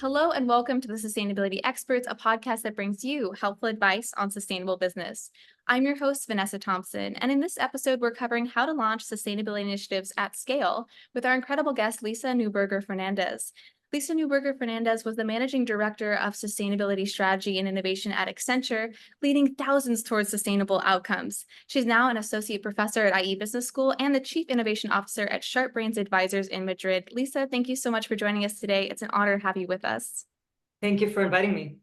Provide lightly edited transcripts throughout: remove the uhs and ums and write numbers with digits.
Hello and welcome to the Sustainability Experts, a podcast that brings you helpful advice on sustainable business. I'm your host, Vanessa Thompson, and in this episode, we're covering how to launch sustainability initiatives at scale with our incredible guest, Lisa Neuberger Fernandez. Lisa Neuberger Fernandez was the Managing Director of Sustainability Strategy and Innovation at Accenture, leading thousands towards sustainable outcomes. She's now an Associate Professor at IE Business School and the Chief Innovation Officer at Sharp Brains Advisors in Madrid. Lisa, thank you so much for joining us today. It's an honor to have you with us. Thank you for inviting me.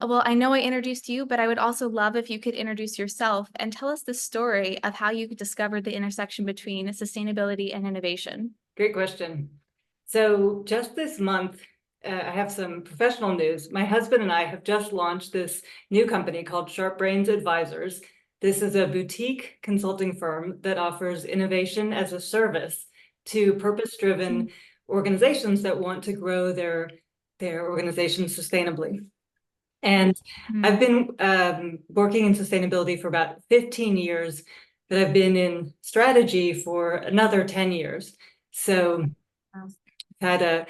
Well, I know I introduced you, but I would also love if you could introduce yourself and tell us the story of how you discovered the intersection between sustainability and innovation. Great question. So just this month, I have some professional news. My husband and I have just launched this new company called Sharp Brains Advisors. This is a boutique consulting firm that offers innovation as a service to purpose-driven organizations that want to grow their organization sustainably. And I've been working in sustainability for about 15 years, but I've been in strategy for another 10 years. So I've had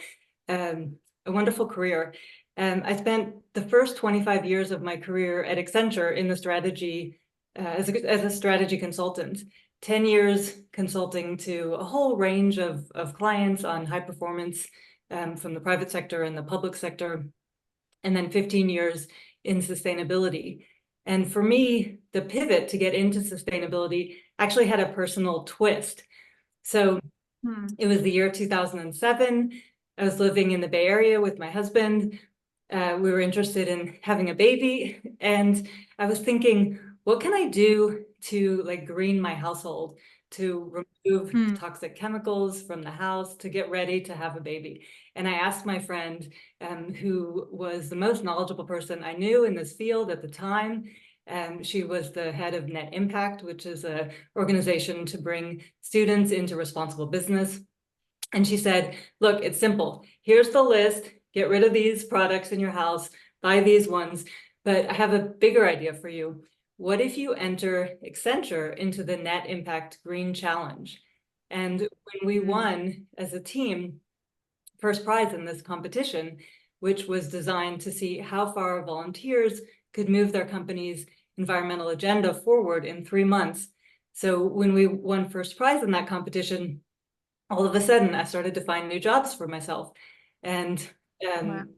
a wonderful career. I spent the first 25 years of my career at Accenture in the strategy, as a strategy consultant, 10 years consulting to a whole range of clients on high performance from the private sector and the public sector, and then 15 years in sustainability. And for me, the pivot to get into sustainability actually had a personal twist. So it was the year 2007. I was living in the Bay Area with my husband. We were interested in having a baby. And I was thinking, what can I do to green my household, to remove toxic chemicals from the house, to get ready to have a baby? And I asked my friend, who was the most knowledgeable person I knew in this field at the time. She was the head of Net Impact, which is an organization to bring students into responsible business. And she said, look, it's simple. Here's the list. Get rid of these products in your house, buy these ones. But I have a bigger idea for you. What if you enter Accenture into the Net Impact Green Challenge? And when we won as a team, first prize in this competition, which was designed to see how far volunteers could move their company's environmental agenda forward in 3 months. So when we won first prize in that competition, all of a sudden I started to find new jobs for myself. And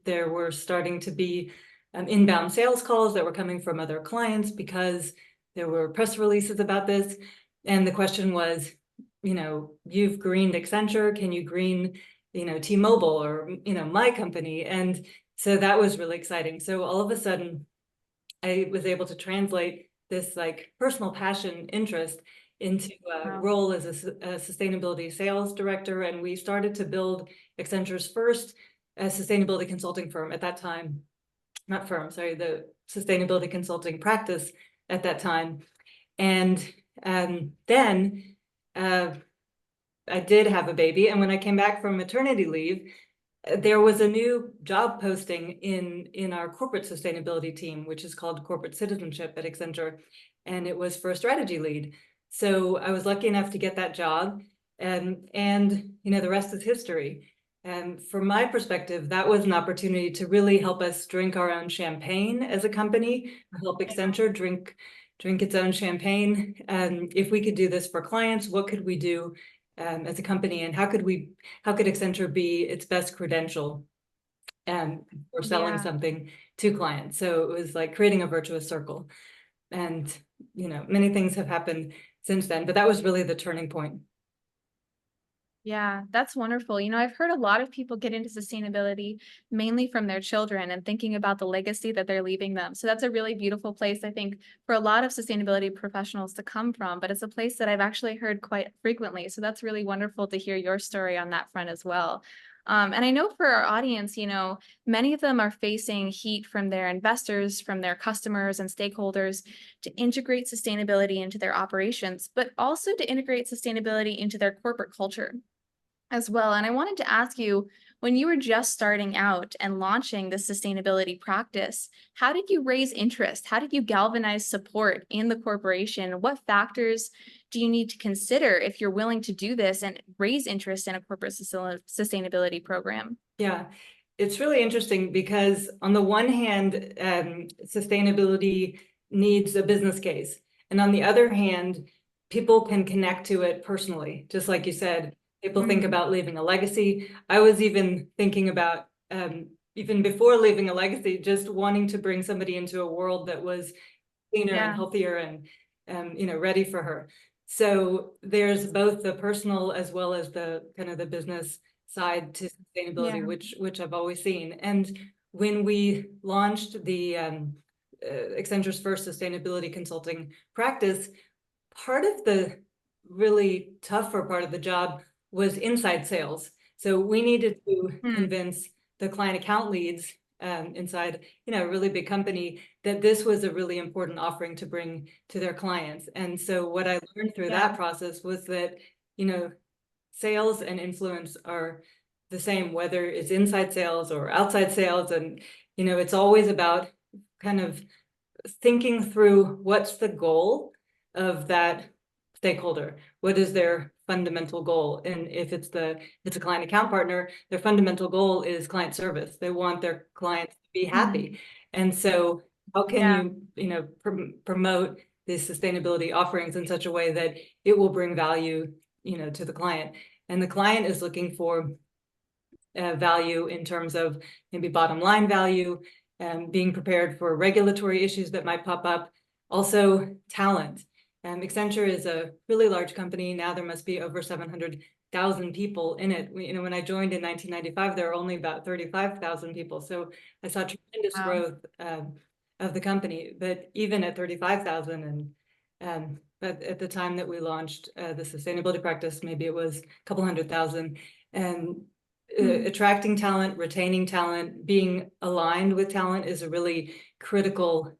there were starting to be inbound sales calls that were coming from other clients because there were press releases about this. And the question was, you've greened Accenture, can you green T-Mobile or, my company? And so that was really exciting. So all of a sudden, I was able to translate this personal passion interest into a role as a sustainability sales director. And we started to build Accenture's first sustainability consulting firm at that time. Not firm, sorry, the sustainability consulting practice at that time. And then I did have a baby. And when I came back from maternity leave, there was a new job posting in our corporate sustainability team, which is called Corporate Citizenship at Accenture. And it was for a strategy lead. So I was lucky enough to get that job. And the rest is history. And from my perspective, that was an opportunity to really help us drink our own champagne as a company, help Accenture drink its own champagne. If we could do this for clients, what could we do as a company, and how could Accenture be its best credential for selling something to clients? So it was like creating a virtuous circle. And many things have happened since then, but that was really the turning point. Yeah, that's wonderful. I've heard a lot of people get into sustainability mainly from their children and thinking about the legacy that they're leaving them. So that's a really beautiful place, I think, for a lot of sustainability professionals to come from, but it's a place that I've actually heard quite frequently. So that's really wonderful to hear your story on that front as well. And I know for our audience, many of them are facing heat from their investors, from their customers and stakeholders to integrate sustainability into their operations, but also to integrate sustainability into their corporate culture as well. And I wanted to ask you, when you were just starting out and launching the sustainability practice, how did you raise interest? How did you galvanize support in the corporation? What factors do you need to consider if you're willing to do this and raise interest in a corporate sustainability program? Yeah, it's really interesting because on the one hand, sustainability needs a business case. And on the other hand, people can connect to it personally. Just like you said, people think Mm, about leaving a legacy. I was even thinking about, even before leaving a legacy, just wanting to bring somebody into a world that was cleaner and yeah, healthier and, ready for her. So there's both the personal as well as the kind of the business side to sustainability, yeah. which I've always seen. And when we launched the Accenture's first sustainability consulting practice, part of the really tougher part of the job was inside sales. So we needed to Mm, convince the client account leads inside, a really big company that this was a really important offering to bring to their clients. And so what I learned through yeah. that process was that, sales and influence are the same, whether it's inside sales or outside sales. And, it's always about kind of thinking through what's the goal of that stakeholder. What is their fundamental goal? And if it's a client account partner, their fundamental goal is client service. They want their clients to be Mm, happy. And so how can yeah. you, promote these sustainability offerings in such a way that it will bring value, to the client? And the client is looking for value in terms of maybe bottom line value, being prepared for regulatory issues that might pop up, also talent. Accenture is a really large company. Now there must be over 700,000 people in it. When I joined in 1995, there were only about 35,000 people. So I saw tremendous Wow. growth of the company. But even at 35,000 but at the time that we launched the sustainability practice, maybe it was a couple 100,000. And Mm, attracting talent, retaining talent, being aligned with talent is a really critical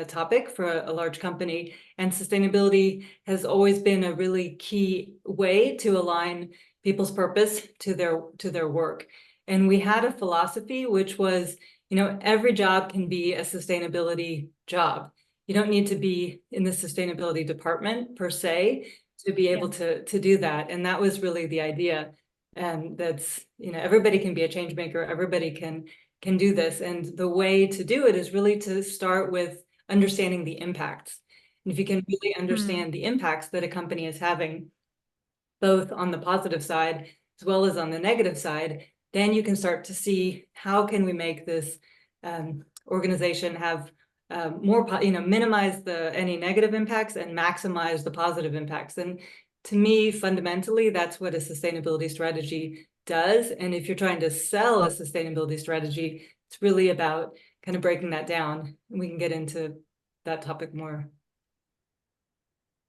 topic for a large company. And sustainability has always been a really key way to align people's purpose to their work. And we had a philosophy which was, every job can be a sustainability job. You don't need to be in the sustainability department per se to be yeah. able to do that. And that was really the idea. And that's, everybody can be a change maker, everybody can do this. And the way to do it is really to start with understanding the impacts. And if you can really Mm, understand the impacts that a company is having, both on the positive side as well as on the negative side, then you can start to see how can we make this organization have more, minimize any negative impacts and maximize the positive impacts. And to me, fundamentally, that's what a sustainability strategy does. And if you're trying to sell a sustainability strategy, it's really about kind of breaking that down. And we can get into that topic more.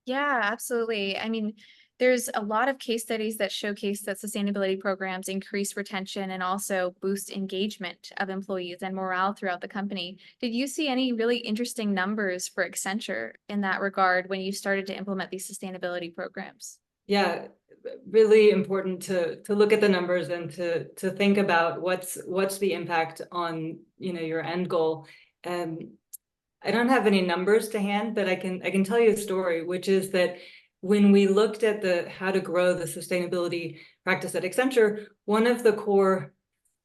yeah, absolutely. I mean, there's a lot of case studies that showcase that sustainability programs increase retention and also boost engagement of employees and morale throughout the company. Did you see any really interesting numbers for Accenture in that regard when you started to implement these sustainability programs? Yeah, really important to look at the numbers and to think about what's the impact on, your end goal. And I don't have any numbers to hand, but I can tell you a story, which is that when we looked at the how to grow the sustainability practice at Accenture, one of the core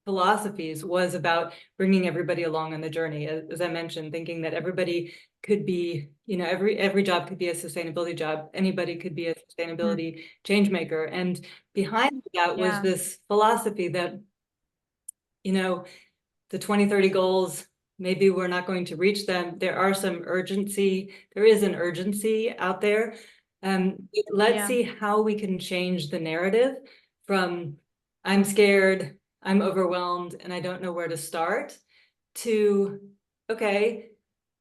philosophies was about bringing everybody along on the journey. As I mentioned, thinking that everybody could be, every job could be a sustainability job. Anybody could be a Mm, sustainability change maker. And behind that was yeah. this philosophy that, you know, the 2030 goals, maybe we're not going to reach them. There is an urgency out there. Let's Yeah. see how we can change the narrative from I'm scared, I'm overwhelmed, and I don't know where to start to, okay,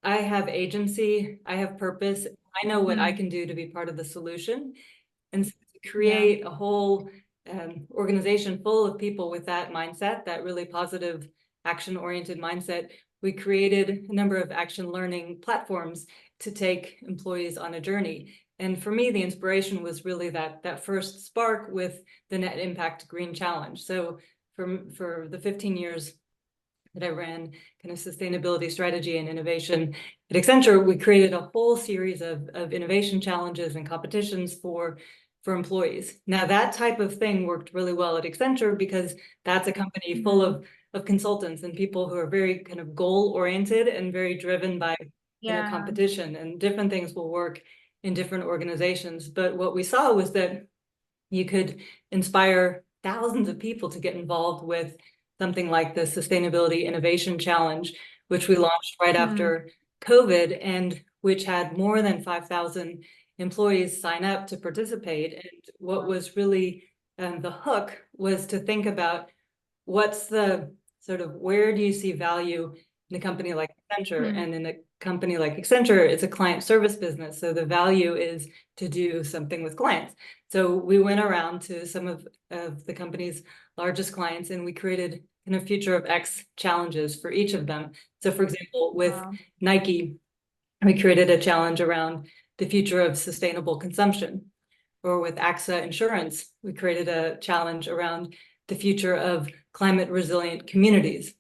I have agency, I have purpose, I know what I Mm, can do to be part of the solution. And so to yeah. create a whole organization full of people with that mindset, that really positive, action-oriented mindset, we created a number of action learning platforms to take employees on a journey. And for me, the inspiration was really that first spark with the Net Impact Green Challenge. So for the 15 years that I ran kind of sustainability strategy and innovation at Accenture, we created a whole series of innovation challenges and competitions for employees. Now that type of thing worked really well at Accenture because that's a company full Mhm. of of consultants and people who are very kind of goal oriented and very driven by Yeah. competition, and different things will work in different organizations. But what we saw was that you could inspire thousands of people to get involved with something like the Sustainability Innovation Challenge, which we launched right Mm. after COVID, and which had more than 5,000 employees sign up to participate. And what was really the hook was to think about what's the sort of, where do you see value in a company like Accenture? Mm. And in a company like Accenture, it's a client service business. So the value is to do something with clients. So we went around to some of the company's largest clients, and we created kind of future of X challenges for each of them. So for example, with Wow. Nike, we created a challenge around the future of sustainable consumption. Or with AXA Insurance, we created a challenge around the future of climate resilient communities.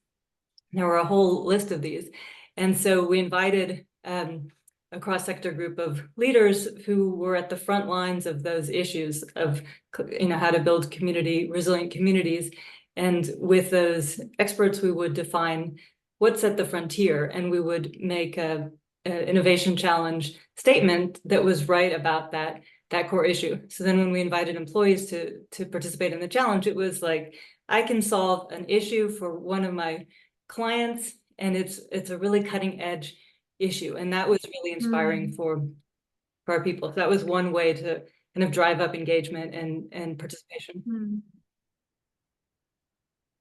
There were a whole list of these. And so we invited a cross-sector group of leaders who were at the front lines of those issues of, how to build resilient communities. And with those experts, we would define what's at the frontier, and we would make a innovation challenge statement that was right about that core issue. So then when we invited employees to participate in the challenge, it was like, I can solve an issue for one of my clients, and it's a really cutting edge issue. And that was really inspiring Mm. for our people. So that was one way to kind of drive up engagement and participation. Mm.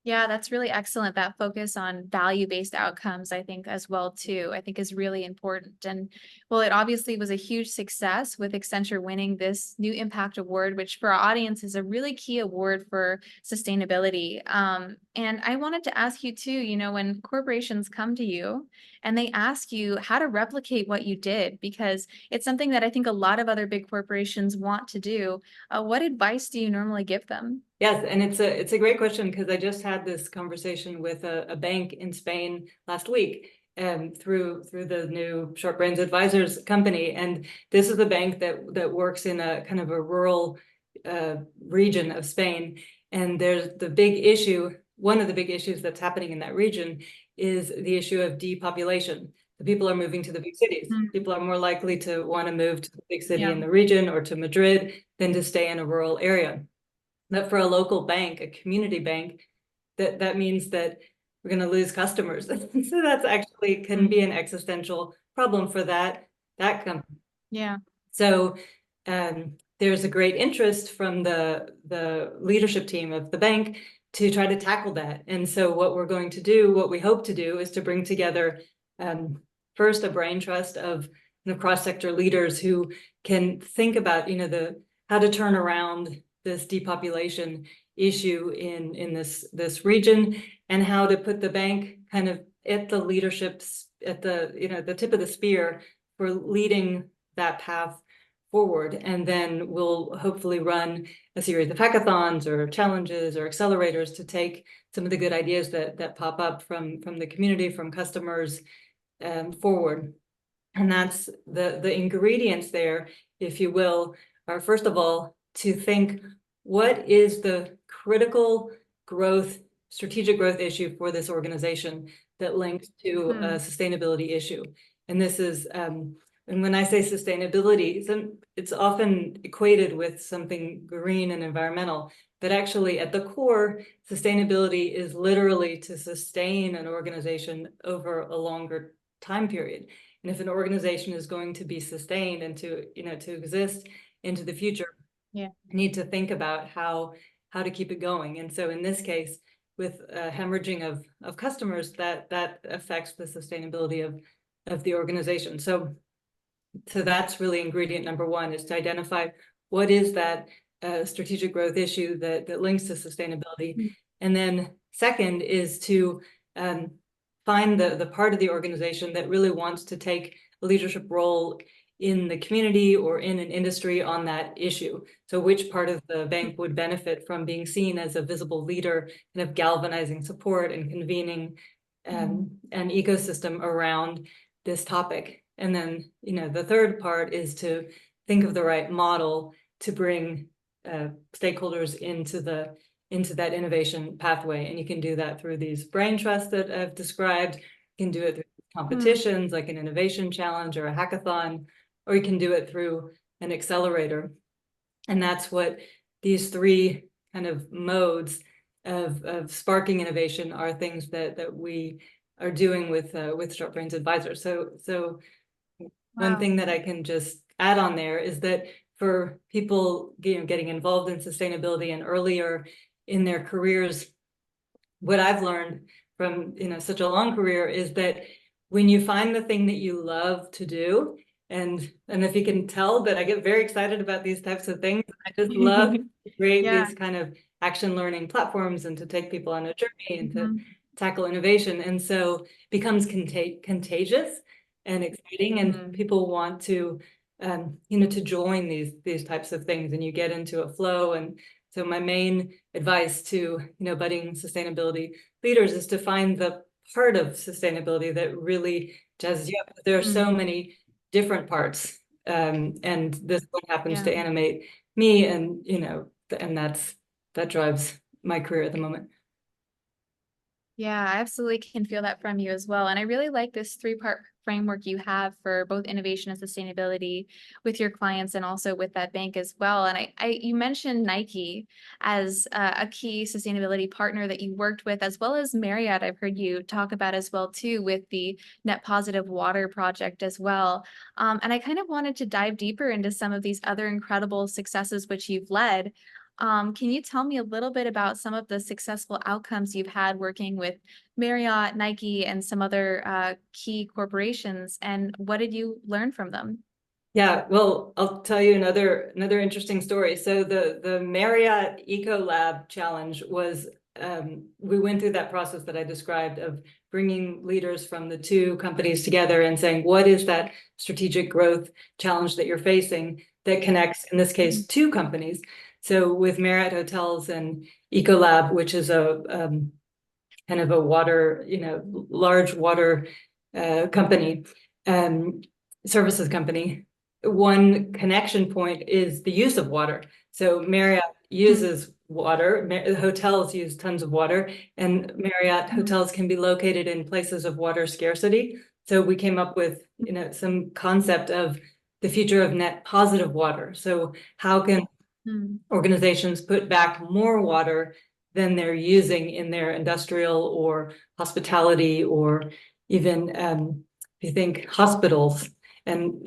Yeah, that's really excellent. That focus on value-based outcomes, I think, as well, too, I think is really important. And well, it obviously was a huge success with Accenture winning this new Impact Award, which for our audience is a really key award for sustainability. And I wanted to ask you too, when corporations come to you and they ask you how to replicate what you did, because it's something that I think a lot of other big corporations want to do. What advice do you normally give them? Yes, and it's a great question, because I just had this conversation with a bank in Spain last week, through the new Short Brains Advisors company. And this is a bank that works in a kind of a rural region of Spain. And there's the big issue, one of the big issues that's happening in that region is the issue of depopulation. The people are moving to the big cities. Mm. People are more likely to want to move to the big city Yeah. in the region or to Madrid than to stay in a rural area. That for a local bank, a community bank, that means that we're going to lose customers. So that's actually can Mm. be an existential problem for that company. Yeah. So there's a great interest from the leadership team of the bank to try to tackle that. And so what we're going to do, what we hope to do, is to bring together first a brain trust of cross-sector leaders who can think about how to turn around this depopulation issue in this region, and how to put the bank kind of at the leadership's, at the tip of the spear for leading that path forward. And then we'll hopefully run a series of hackathons or challenges or accelerators to take some of the good ideas that pop up from the community, from customers, forward. And that's the ingredients there, if you will, are first of all to think, what is the critical strategic growth issue for this organization that links to a Mm. sustainability issue? And this is, and when I say sustainability, it's often equated with something green and environmental, but actually at the core, sustainability is literally to sustain an organization over a longer time period. And if an organization is going to be sustained and to exist into the future, Yeah. need to think about how to keep it going. And so in this case, with hemorrhaging of customers, that affects the sustainability of the organization. So that's really ingredient number one, is to identify what is that strategic growth issue that links to sustainability. Mm. And then second is to find the part of the organization that really wants to take a leadership role in the community or in an industry on that issue. So which part of the bank would benefit from being seen as a visible leader, kind of galvanizing support and convening an ecosystem around this topic. And then, the third part is to think of the right model to bring stakeholders into into that innovation pathway. And you can do that through these brain trusts that I've described. You can do it through Mm. competitions like an innovation challenge or a hackathon, or you can do it through an accelerator. And that's what these three kind of modes of sparking innovation are, things that we are doing with Sharp Brains Advisors. So one Wow. thing that I can just add on there is that for people, getting involved in sustainability and earlier in their careers, what I've learned from such a long career is that when you find the thing that you love to do, and if you can tell that I get very excited about these types of things, I just love to create Yeah. these kind of action learning platforms and to take people on a journey and to Mhm. tackle innovation. And so becomes contagious and exciting, and Mhm. people want to to join these types of things, and you get into a flow. And so my main advice to budding sustainability leaders is to find the part of sustainability that really jazzes you up. There are so Mm. many different parts, and this one happens Yeah. to animate me, and and that drives my career at the moment. Yeah, I absolutely can feel that from you as well. And I really like this three-part framework you have for both innovation and sustainability with your clients and also with that bank as well. And you mentioned Nike as a key sustainability partner that you worked with, as well as Marriott. I've heard you talk about as well too with the Net Positive Water project as well. And I kind of wanted to dive deeper into some of these other incredible successes which you've led. Can you tell me a little bit about some of the successful outcomes you've had working with Marriott, Nike, and some other key corporations, and what did you learn from them? Yeah, well, I'll tell you another interesting story. So the Marriott Eco Lab Challenge was, we went through that process that I described of bringing leaders from the two companies together and saying, what is that strategic growth challenge that you're facing that connects, in this case, Mhm. two companies? So with Marriott Hotels and Ecolab, which is a kind of a water, large water company, um, services company, one connection point is the use of water. So Marriott Mhm. uses water, hotels use tons of water, and Marriott Mhm. hotels can be located in places of water scarcity. So we came up with, some concept of the future of net positive water. So how can Mhm. organizations put back more water than they're using in their industrial or hospitality, or even if you think hospitals, and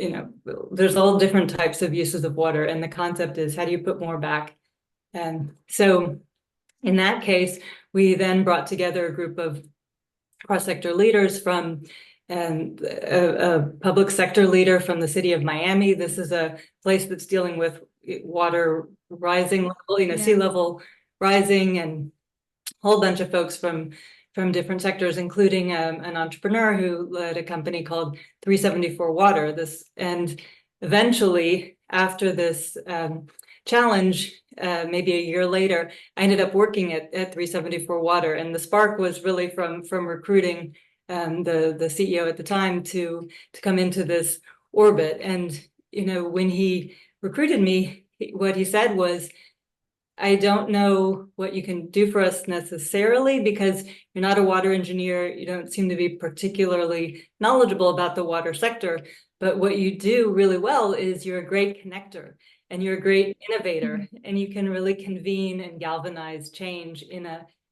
there's all different types of uses of water, and the concept is, how do you put more back? And so in that case, we then brought together a group of cross-sector leaders from, and a public sector leader from the city of Miami. This is a place that's dealing with water rising level, sea Yeah. level rising, and a whole bunch of folks from different sectors, including an entrepreneur who led a company called 374 Water. This, and eventually, after this challenge, maybe a year later, I ended up working at 374 Water, and the spark was really from recruiting the CEO at the time to come into this orbit. And when he recruited me, what he said was, I don't know what you can do for us necessarily, because you're not a water engineer. You don't seem to be particularly knowledgeable about the water sector. But what you do really well is you're a great connector, and you're a great innovator, Mhm. and you can really convene and galvanize change at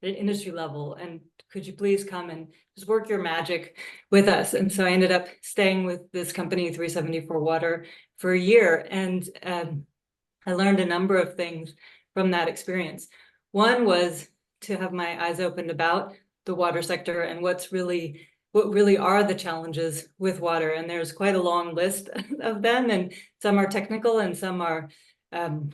an industry level. And could you please come and just work your magic with us? And so I ended up staying with this company, 374 Water, for a year. And I learned a number of things from that experience. One was to have my eyes opened about the water sector and what really are the challenges with water. And there's quite a long list of them, and some are technical and some are um,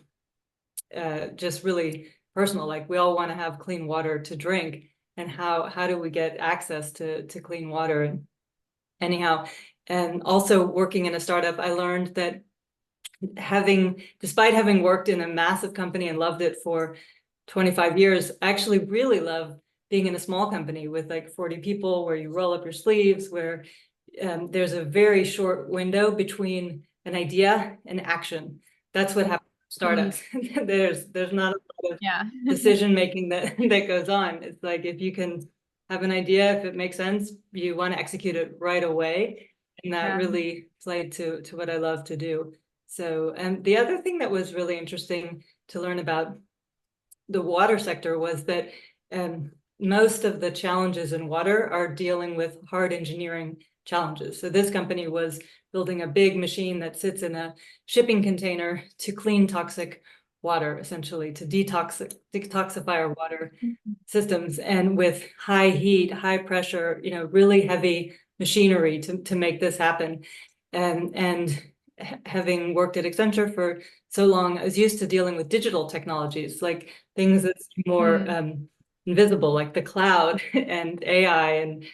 just really personal. Like, we all want to have clean water to drink, and how do we get access to clean water? And anyhow, and also working in a startup, I learned that despite having worked in a massive company and loved it for 25 years, I actually really love being in a small company with like 40 people, where you roll up your sleeves, where there's a very short window between an idea and action. That's what happens startups. There's not a lot of Yeah. decision making that goes on. It's like if you can have an idea, if it makes sense, you want to execute it right away. And that Yeah. really played to what I love to do. So, and the other thing that was really interesting to learn about the water sector was that most of the challenges in water are dealing with hard engineering challenges. So this company was building a big machine that sits in a shipping container to clean toxic water, essentially to detoxify our water systems, and with high heat, high pressure, really heavy machinery to make this happen. And having worked at Accenture for so long, I was used to dealing with digital technologies, like things that's more Mm. invisible, like the cloud and AI and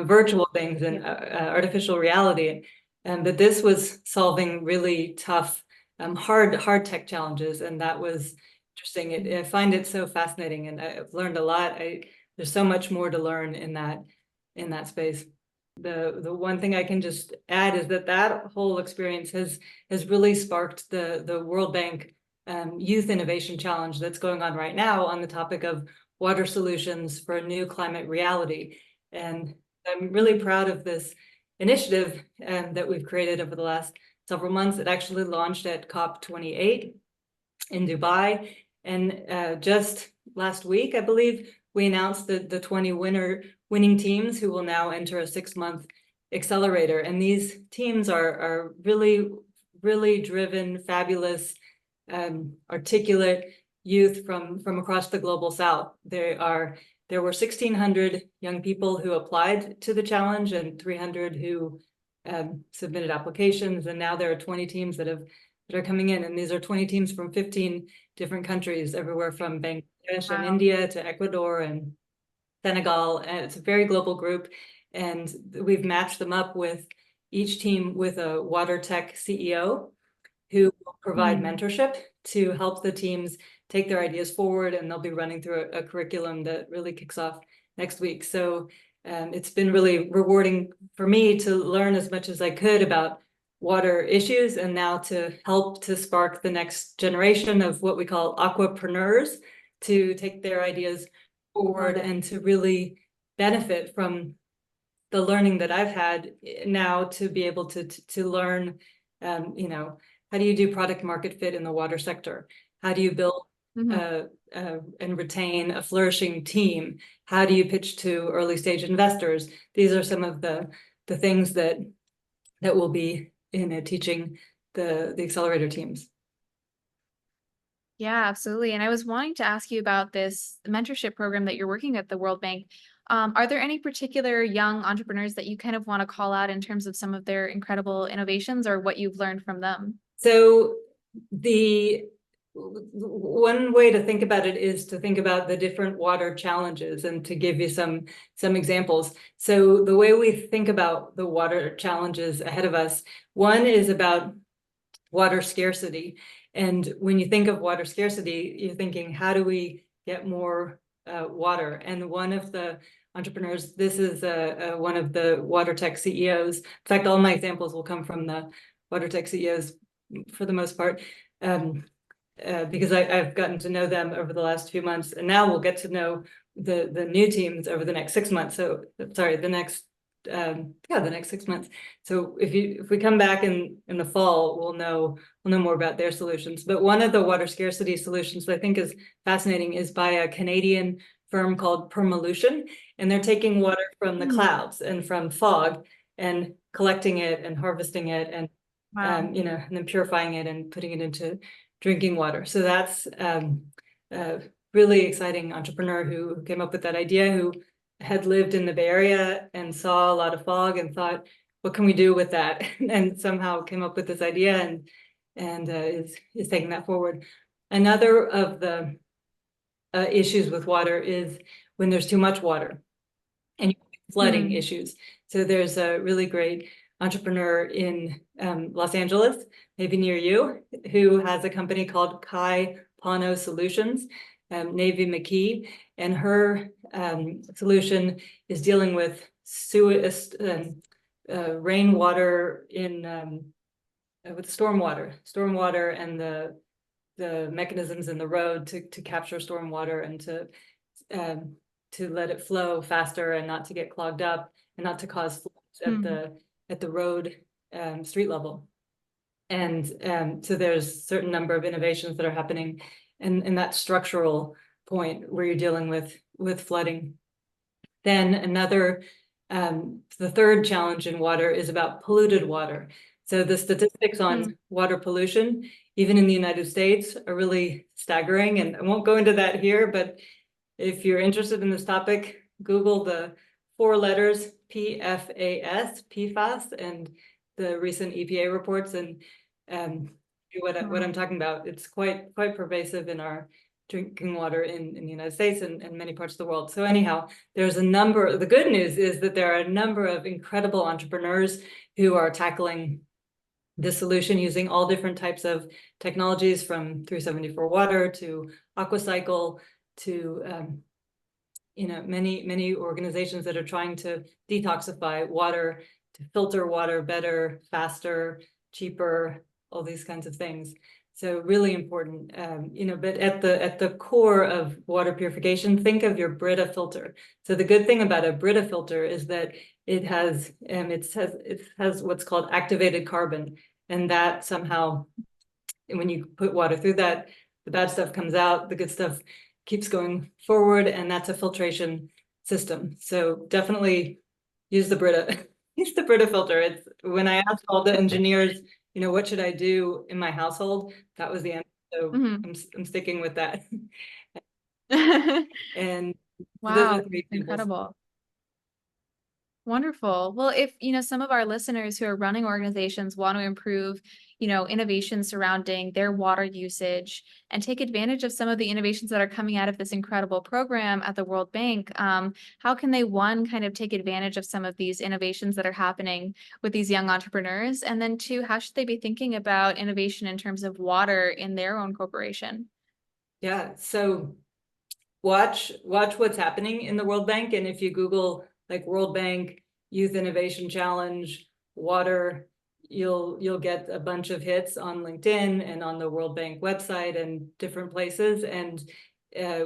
virtual things Yeah. and artificial reality. But this was solving really tough, hard tech challenges, and that was interesting. I find it so fascinating, and I've learned a lot. There's so much more to learn in that space. The one thing I can just add is that whole experience has really sparked the World Bank Youth Innovation Challenge that's going on right now on the topic of water solutions for a new climate reality. And I'm really proud of this initiative that we've created over the last several months. It actually launched at COP28 in Dubai. And just last week, I believe, we announced the 20 winning teams who will now enter a 6-month accelerator. And these teams are really, really driven, fabulous, articulate youth from across the global South. There were 1,600 young people who applied to the challenge and 300 who submitted applications. And now there are 20 teams that are coming in. And these are 20 teams from 15 different countries, everywhere from Bangladesh and Wow. India to Ecuador and Senegal. And it's a very global group. And we've matched them up with each team with a water tech CEO who will provide Mm. mentorship to help the teams take their ideas forward. And they'll be running through a curriculum that really kicks off next week. So it's been really rewarding for me to learn as much as I could about water issues, and now to help to spark the next generation of what we call aquapreneurs to take their ideas Love forward it. and to really benefit from the learning that I've had now to be able to learn, how do you do product market fit in the water sector? How do you build Mhm. and retain a flourishing team? How do you pitch to early stage investors? These are some of the things that will be teaching the accelerator teams. Yeah, absolutely. And I was wanting to ask you about this mentorship program that you're working at the World Bank. Are there any particular young entrepreneurs that you kind of want to call out in terms of some of their incredible innovations or what you've learned from them? So the one way to think about it is to think about the different water challenges and to give you some examples. So the way we think about the water challenges ahead of us, one is about water scarcity. And when you think of water scarcity, you're thinking, how do we get more water? And one of the entrepreneurs, this is one of the water tech CEOs. In fact, all my examples will come from the water tech CEOs for the most part, because I've gotten to know them over the last few months, and now we'll get to know the new teams over the next 6 months. So sorry, the next 6 months. So if we come back in the fall, we'll know more about their solutions. But one of the water scarcity solutions that I think is fascinating is by a Canadian firm called Permalution, and they're taking water from the Mm. clouds and from fog and collecting it and harvesting it and Wow. and then purifying it and putting it into drinking water. So that's a really exciting entrepreneur who came up with that idea, who had lived in the Bay Area and saw a lot of fog and thought, what can we do with that? And somehow came up with this idea and is taking that forward. Another of the issues with water is when there's too much water and flooding Mm. issues. So there's a really great entrepreneur in Los Angeles, maybe near you, who has a company called Kai Pano Solutions, Navy McKee, and her solution is dealing with rainwater in with stormwater and the the mechanisms in the road to capture storm water and to let it flow faster and not to get clogged up and not to cause floods Mm. at the road street level. And so there's a certain number of innovations that are happening in that structural point where you're dealing with flooding. Then the third challenge in water is about polluted water. So the statistics Mm. on water pollution, even in the United States, are really staggering. And I won't go into that here, but if you're interested in this topic, Google the 4 letters PFAS, PFAS, and the recent EPA reports, and what I'm Wow. talking about. It's quite pervasive in our drinking water in the United States and many parts of the world. So anyhow, there's a number. The good news is that there are a number of incredible entrepreneurs who are tackling this solution using all different types of technologies, from 374 water to aquacycle to many organizations that are trying to detoxify water, to filter water better, faster, cheaper, all these kinds of things. So really important, but at the core of water purification, think of your Brita filter. So the good thing about a Brita filter is that it has what's called activated carbon, and that somehow, when you put water through that, the bad stuff comes out, the good stuff keeps going forward, and that's a filtration system. So definitely use the Brita, use the Brita filter. It's when I asked all the engineers, what should I do in my household? That was the answer. So Mhm. I'm sticking with that. And so those are Wow, 3 examples. incredible. Wonderful. Well, if, some of our listeners who are running organizations want to improve, innovation surrounding their water usage and take advantage of some of the innovations that are coming out of this incredible program at the World Bank, how can they, one, kind of take advantage of some of these innovations that are happening with these young entrepreneurs? And then two, how should they be thinking about innovation in terms of water in their own corporation? Yeah. So watch what's happening in the World Bank. And if you Google like World Bank Youth Innovation Challenge water, you'll get a bunch of hits on LinkedIn and on the World Bank website and different places. And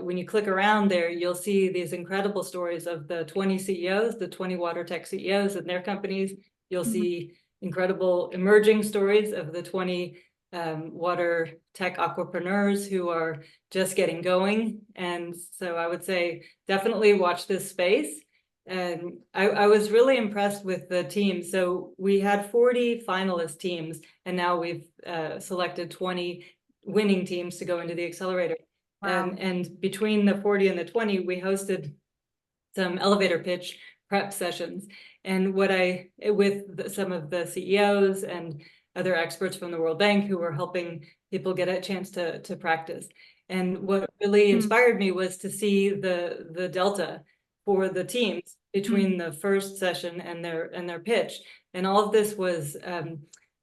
when you click around there, you'll see these incredible stories of the 20 CEOs, the 20 water tech CEOs and their companies. You'll Mhm. see incredible emerging stories of the 20 water tech aquapreneurs who are just getting going. And so I would say definitely watch this space. And I was really impressed with the team. So we had 40 finalist teams, and now we've selected 20 winning teams to go into the accelerator. Wow. And between the 40 and the 20, we hosted some elevator pitch prep sessions. And with some of the CEOs and other experts from the World Bank who were helping people get a chance to practice. And what really Mm. inspired me was to see the delta for the teams Mm. between the first session and their pitch. And all of this was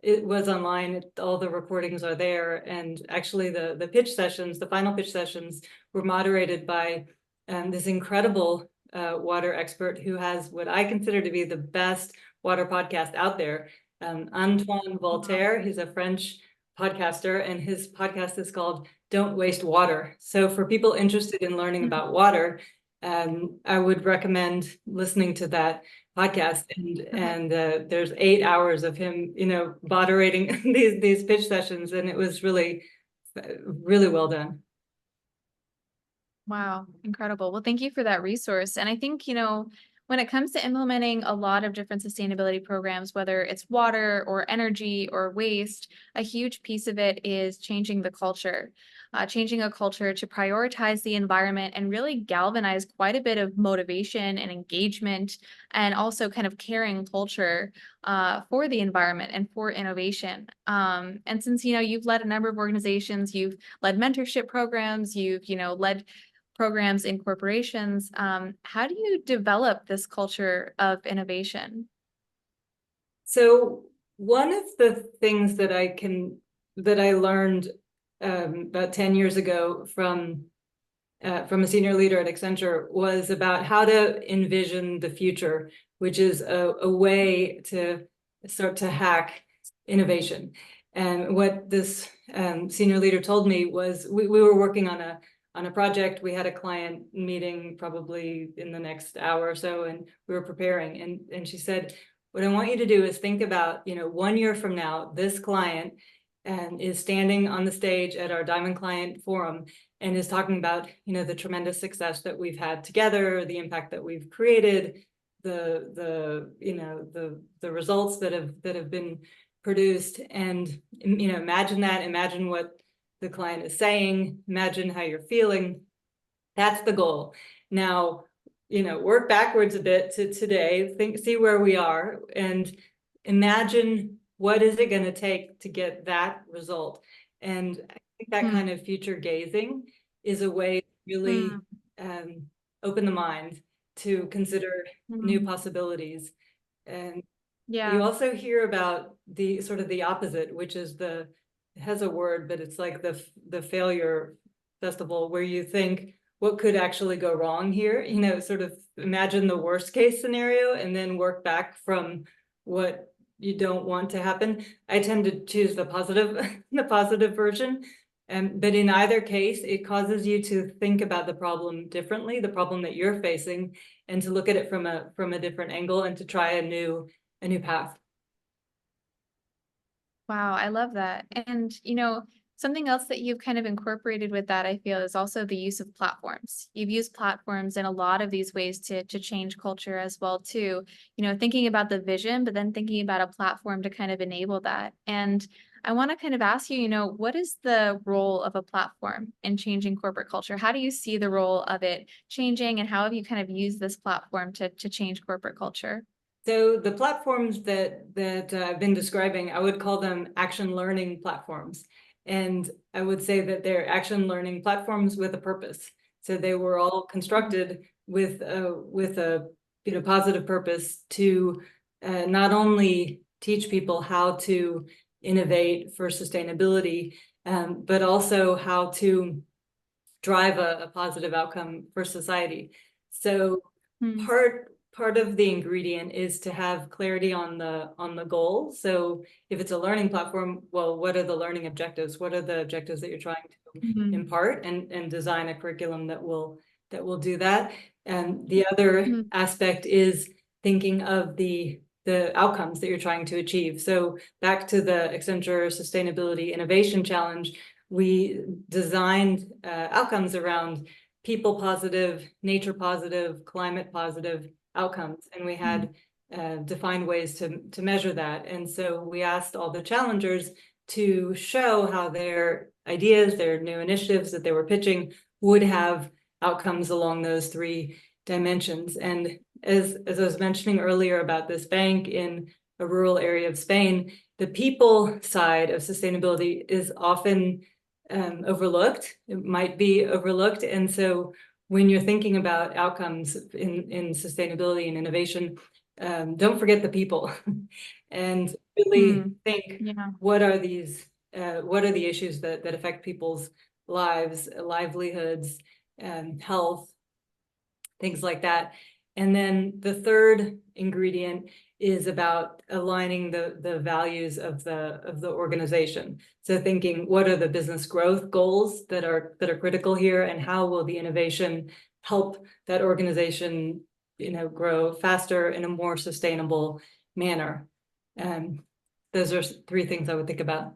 it was online. All the recordings are there. And actually the pitch sessions, the final pitch sessions, were moderated by this incredible water expert who has what I consider to be the best water podcast out there. Antoine Wow. Voltaire, he's a French podcaster, and his podcast is called Don't Waste Water. So for people interested in learning Mm. about water, I would recommend listening to that podcast. And there's 8 hours of him, moderating these pitch sessions, and it was really, really well done. Wow, incredible. Well, thank you for that resource. And I think, when it comes to implementing a lot of different sustainability programs, whether it's water or energy or waste, a huge piece of it is changing the culture, changing a culture to prioritize the environment and really galvanize quite a bit of motivation and engagement, and also kind of caring culture for the environment and for innovation. And since, you've led a number of organizations, you've led mentorship programs, you've, led programs in corporations. How do you develop this culture of innovation? So one of the things that I learned about 10 years ago from a senior leader at Accenture was about how to envision the future, which is a way to start to hack innovation. And what this senior leader told me was we were working on a project. We had a client meeting probably in the next hour or so, and we were preparing. And she said, what I want you to do is think about, 1 year from now, this client is standing on the stage at our Diamond Client Forum and is talking about, the tremendous success that we've had together, the impact that we've created, the results that have been produced. And imagine what the client is saying, imagine how you're feeling. That's the goal. Now, work backwards a bit to today, see where we are, and imagine what is it going to take to get that result. And I think that kind of future gazing is a way to really open the mind to consider new possibilities. And you Yeah. also hear about the sort of the opposite, which is it has a word, but it's like the failure festival, where you think, what could actually go wrong here? Sort of imagine the worst case scenario and then work back from what you don't want to happen. I tend to choose the positive, the positive version. But in either case, it causes you to think about the problem differently, the problem that you're facing, and to look at it from a different angle and to try a new path. Wow, I love that. And, something else that you've kind of incorporated with that, I feel, is also the use of platforms. You've used platforms in a lot of these ways to change culture as well, too. Thinking about the vision, but then thinking about a platform to kind of enable that. And I want to kind of ask you, what is the role of a platform in changing corporate culture? How do you see the role of it changing, and how have you kind of used this platform to change corporate culture? So the platforms that I've been describing, I would call them action learning platforms. And I would say that they're action learning platforms with a purpose. So they were all constructed with a positive purpose to not only teach people how to innovate for sustainability, but also how to drive a positive outcome for society. So Mm, part of the ingredient is to have clarity on the goal. So if it's a learning platform, well, what are the learning objectives? What are the objectives that you're trying to mhm, impart, and design a curriculum that will do that. And the other mhm, aspect is thinking of the outcomes that you're trying to achieve. So back to the Accenture Sustainability Innovation Challenge, we designed outcomes around people positive, nature positive, climate positive outcomes, and we mhm, had defined ways to measure that. And so we asked all the challengers to show how their ideas, their new initiatives that they were pitching, would have outcomes along those three dimensions. And as I was mentioning earlier about this bank in a rural area of Spain, the people side of sustainability is often overlooked. It might be overlooked. And so when you're thinking about outcomes in sustainability and innovation, don't forget the people and really mm. think, Yeah. what are the issues that affect people's lives, livelihoods, health, things like that. And then the third ingredient is about aligning the values of the organization. So thinking, what are the business growth goals that are critical here, and how will the innovation help that organization grow faster in a more sustainable manner. Those are three things I would think about.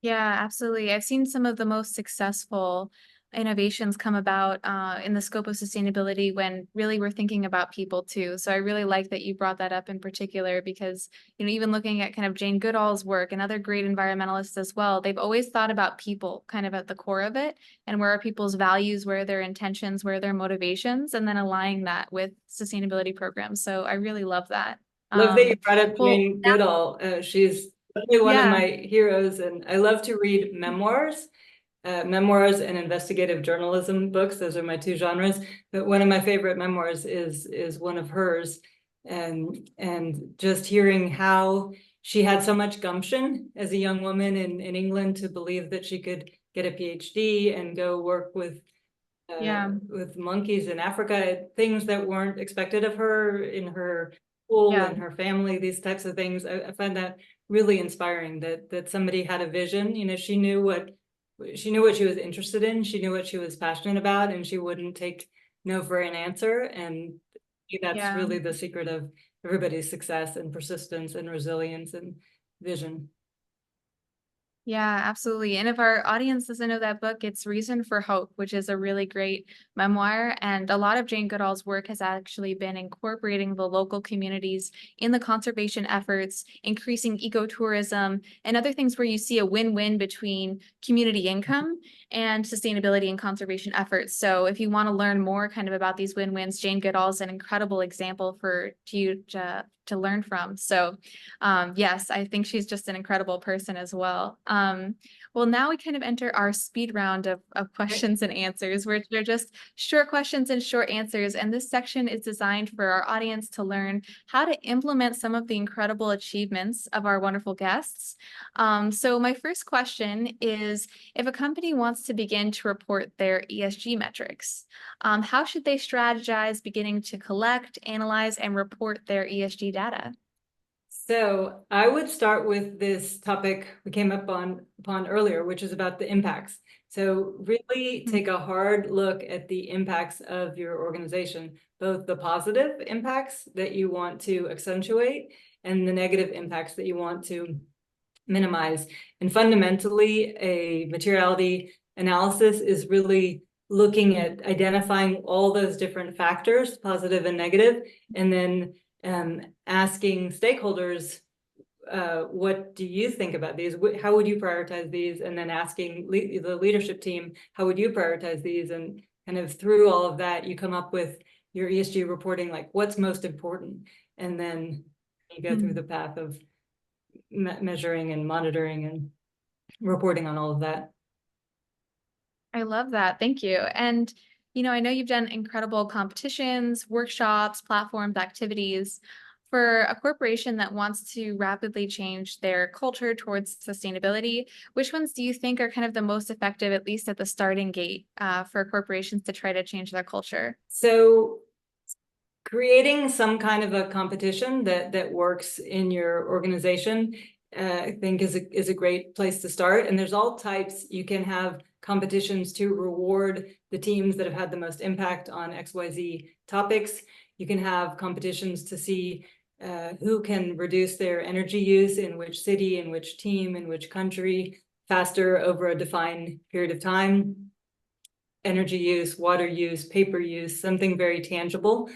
Yeah, absolutely. I've seen some of the most successful innovations come about in the scope of sustainability when really we're thinking about people too. So I really like that you brought that up in particular because, even looking at kind of Jane Goodall's work and other great environmentalists as well, they've always thought about people kind of at the core of it, and where are people's values, where are their intentions, where are their motivations, and then aligning that with sustainability programs. So I really love that. Love that you brought up Well, Jane Goodall. She's definitely one of yeah, my heroes, and I love to read memoirs and investigative journalism books. Those are my two genres. But one of my favorite memoirs is one of hers, and just hearing how she had so much gumption as a young woman in England to believe that she could get a PhD and go work yeah. with monkeys in Africa, things that weren't expected of her in her school Yeah. and her family, these types of things. I find that really inspiring that somebody had a vision. She knew what she was interested in, she knew what she was passionate about, and she wouldn't take no for an answer. And that's Yeah. really the secret of everybody's success and persistence and resilience and vision. Yeah, absolutely. And if our audience doesn't know that book, it's Reason for Hope, which is a really great memoir. And a lot of Jane Goodall's work has actually been incorporating the local communities in the conservation efforts, increasing ecotourism, and other things where you see a win-win between community income and sustainability and conservation efforts. So if you want to learn more kind of about these win-wins, Jane Goodall is an incredible example for you to learn from. So yes, I think she's just an incredible person as well. Well, now we kind of enter our speed round of questions and answers, which are just short questions and short answers. And this section is designed for our audience to learn how to implement some of the incredible achievements of our wonderful guests. So my first question is, if a company wants to begin to report their ESG metrics, how should they strategize beginning to collect, analyze, and report their ESG data? So I would start with this topic we came upon earlier, which is about the impacts. So really take a hard look at the impacts of your organization, both the positive impacts that you want to accentuate and the negative impacts that you want to minimize. And fundamentally, a materiality analysis is really looking at identifying all those different factors, positive and negative, and then asking stakeholders, what do you think about these? How would you prioritize these? And then asking the leadership team, how would you prioritize these? And kind of through all of that, you come up with your ESG reporting, like what's most important. And then you go through the path of measuring and monitoring and reporting on all of that. I love that. Thank you. And, I know you've done incredible competitions, workshops, platforms, activities. For a corporation that wants to rapidly change their culture towards sustainability, which ones do you think are kind of the most effective, at least at the starting gate, for corporations to try to change their culture? So creating some kind of a competition that works in your organization, I think is a great place to start. And there's all types. You can have competitions to reward the teams that have had the most impact on XYZ topics. You can have competitions to see who can reduce their energy use in which city, in which team, in which country faster over a defined period of time. Energy use, water use, paper use, something very tangible.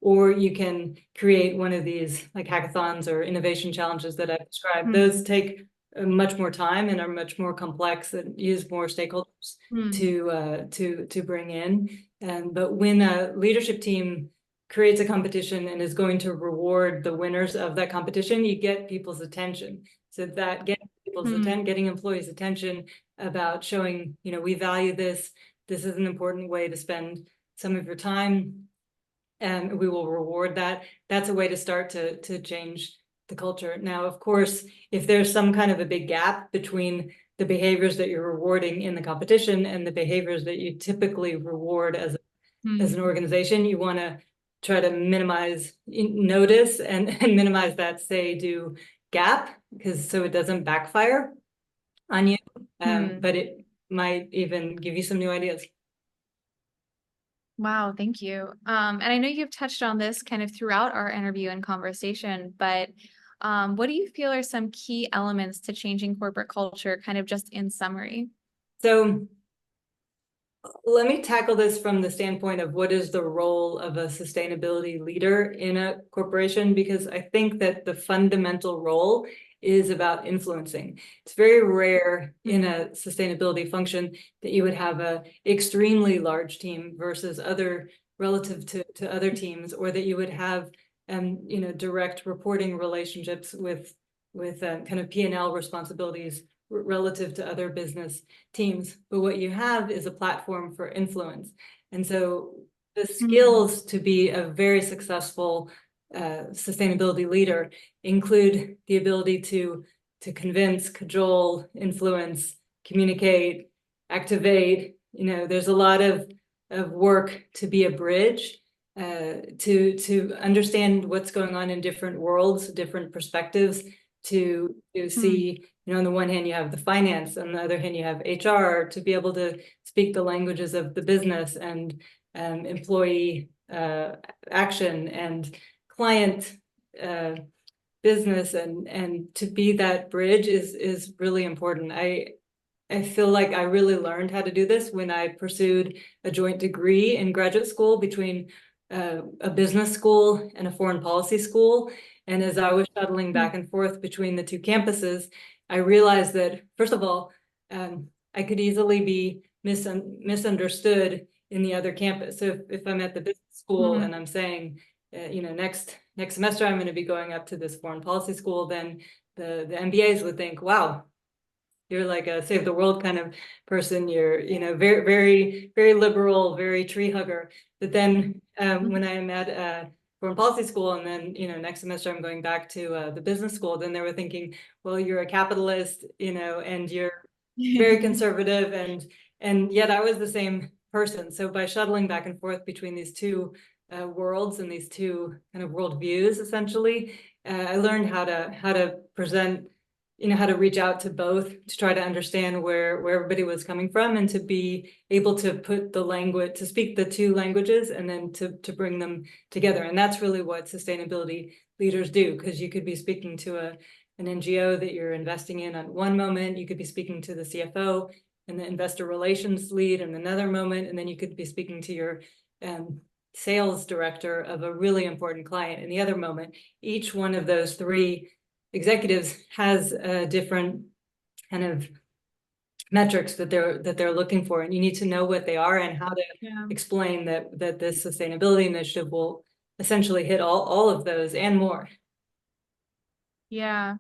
Or you can create one of these like hackathons or innovation challenges that I've described. Those take much more time and are much more complex and use more stakeholders to bring in. But when a leadership team creates a competition and is going to reward the winners of that competition, you get people's attention. So that getting employees' attention about showing, we value this. This is an important way to spend some of your time, and we will reward that. That's a way to start to change the culture. Now, of course, if there's some kind of a big gap between the behaviors that you're rewarding in the competition and the behaviors that you typically reward as an organization, you want to try to notice and minimize that say-do gap, because so it doesn't backfire on you, but it might even give you some new ideas. Wow, thank you. And I know you've touched on this kind of throughout our interview and conversation, but what do you feel are some key elements to changing corporate culture, kind of just in summary? So let me tackle this from the standpoint of what is the role of a sustainability leader in a corporation, because I think that the fundamental role is about influencing. It's very rare in a sustainability function that you would have a extremely large team versus relative to other teams, or that you would have direct reporting relationships with kind of P&L responsibilities relative to other business teams. But what you have is a platform for influence. And so the skills to be a very successful sustainability leader include the ability to convince, cajole, influence, communicate, activate. There's a lot of work to be a bridge to understand what's going on in different worlds, different perspectives, to Hmm. see, on the one hand you have the finance, on the other hand you have HR, to be able to speak the languages of the business and employee action and client business, and to be that bridge is really important. I feel like I really learned how to do this when I pursued a joint degree in graduate school between a business school and a foreign policy school. And as I was shuttling Hmm. back and forth between the two campuses, I realized that, first of all, I could easily be misunderstood in the other campus. So if I'm at the business school Hmm. and I'm saying, next semester I'm going to be going up to this foreign policy school, then the MBAs would think, wow, you're like a save the world kind of person. You're, very, very, very liberal, very tree hugger. But then when I'm at foreign policy school, and then, next semester I'm going back to the business school, then they were thinking, well, you're a capitalist, and you're very conservative, and yet I was the same person. So by shuttling back and forth between these two worlds and these two kind of worldviews, essentially, I learned how to present, how to reach out to both, to try to understand where everybody was coming from, and to be able to put the language, to speak the two languages, and then to bring them together. And that's really what sustainability leaders do, because you could be speaking to an NGO that you're investing in on one moment, you could be speaking to the CFO and the investor relations lead in another moment, and then you could be speaking to your sales director of a really important client in the other moment. Each one of those three executives has a different kind of metrics that they're looking for, and you need to know what they are and how to Yeah. explain that this sustainability initiative will essentially hit all of those and more. Yeah.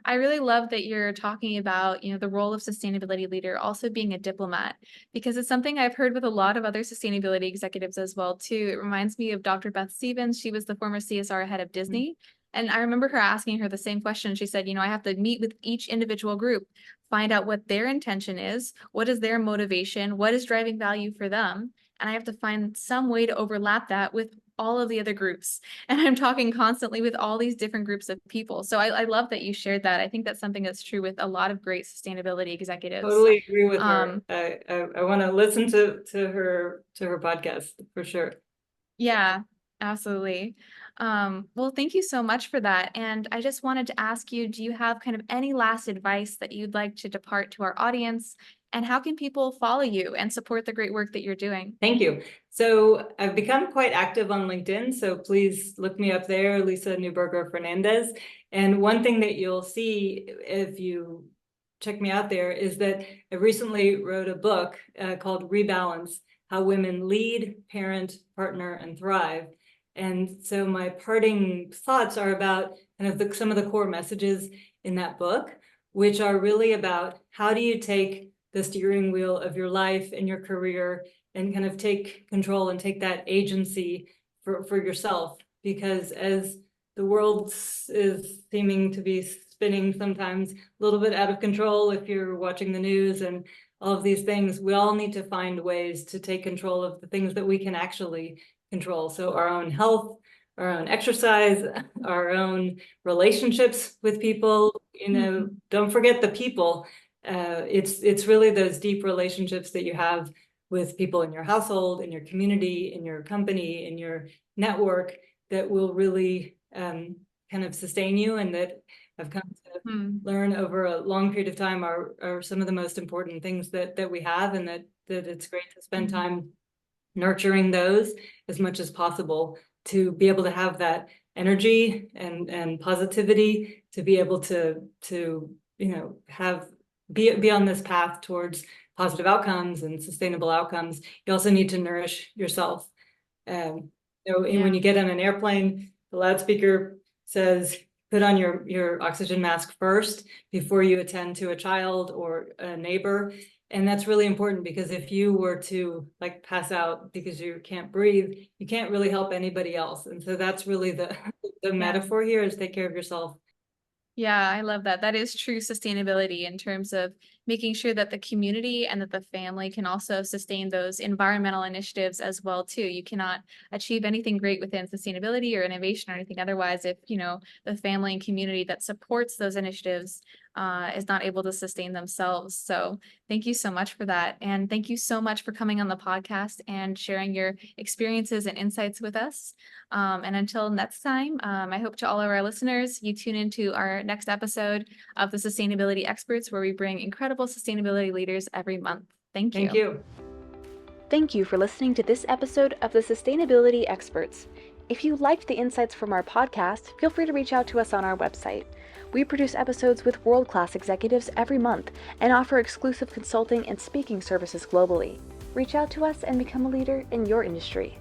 I really love that you're talking about, the role of sustainability leader also being a diplomat, because it's something I've heard with a lot of other sustainability executives as well too. It reminds me of Dr. Beth Stevens. She was the former CSR head of Disney. And I remember her asking her the same question. She said, I have to meet with each individual group, find out what their intention is, what is their motivation, what is driving value for them. And I have to find some way to overlap that with all of the other groups. And I'm talking constantly with all these different groups of people. So I love that you shared that. I think that's something that's true with a lot of great sustainability executives. Totally agree with her. Um, I want to listen to her podcast for sure. yeah, absolutely. Well, thank you so much for that. And I just wanted to ask you, do you have kind of any last advice that you'd like to depart to our audience? And how can people follow you and support the great work that you're doing? Thank you. So I've become quite active on LinkedIn, so please look me up there, Lisa Neuberger Fernandez. And one thing that you'll see if you check me out there is that I recently wrote a book called Rebalance: How Women Lead, Parent, Partner, and Thrive. And so my parting thoughts are about kind of some of the core messages in that book, which are really about how do you take the steering wheel of your life and your career and kind of take control and take that agency for yourself. Because as the world is seeming to be spinning sometimes a little bit out of control, if you're watching the news and all of these things, we all need to find ways to take control of the things that we can actually control. So our own health, our own exercise, our own relationships with people, Mhm. don't forget the people. It's really those deep relationships that you have with people in your household, in your community, in your company, in your network, that will really kind of sustain you, and that I've come to Hmm. learn over a long period of time are some of the most important things that we have, and that it's great to spend Hmm. time nurturing those as much as possible, to be able to have that energy and positivity, to be able to have be on this path towards positive outcomes and sustainable outcomes. You also need to nourish yourself. When Yeah. you get on an airplane, the loudspeaker says, put on your oxygen mask first before you attend to a child or a neighbor. And that's really important, because if you were to like pass out because you can't breathe, you can't really help anybody else. And so that's really the Yeah. metaphor here, is take care of yourself. Yeah, I love that. That is true sustainability in terms of making sure that the community and that the family can also sustain those environmental initiatives as well too. You cannot achieve anything great within sustainability or innovation or anything otherwise if, the family and community that supports those initiatives is not able to sustain themselves. So thank you so much for that. And thank you so much for coming on the podcast and sharing your experiences and insights with us. And until next time, I hope to all of our listeners, you tune into our next episode of the Sustainability Experts, where we bring incredible sustainability leaders every month. Thank you. Thank you. Thank you for listening to this episode of the Sustainability Experts. If you liked the insights from our podcast, feel free to reach out to us on our website. We produce episodes with world-class executives every month and offer exclusive consulting and speaking services globally. Reach out to us and become a leader in your industry.